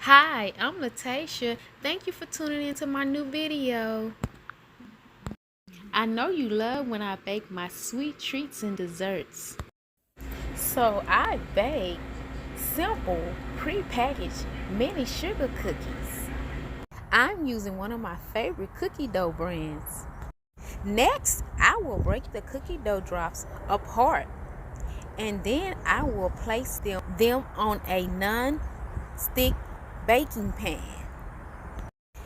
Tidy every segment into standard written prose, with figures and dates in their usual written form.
Hi, I'm Lataeshia. Thank you for tuning into my new video. I know you love when I bake my sweet treats and desserts. So I bake simple, prepackaged mini sugar cookies. I'm using one of my favorite cookie dough brands. Next, I will break the cookie dough drops apart and then I will place them on a non-stick baking pan,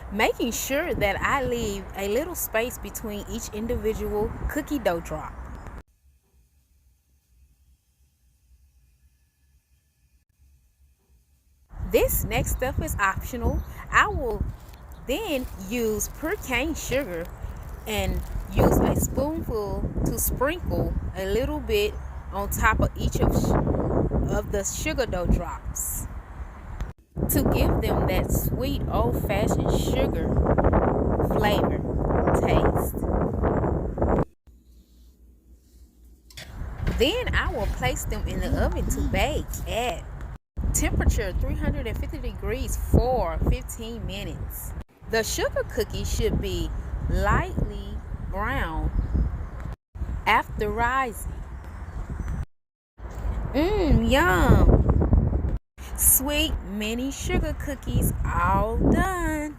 making sure that I leave a little space between each individual cookie dough drop. This next step is optional. I will then use pre-cane sugar and use a spoonful to sprinkle a little bit on top of each of the sugar dough drops to give them that sweet old-fashioned sugar flavor taste. Then I will place them in the oven to bake at temperature 350 degrees for 15 minutes. The sugar cookie should be lightly brown after rising. Yum! Sweet mini sugar cookies all done.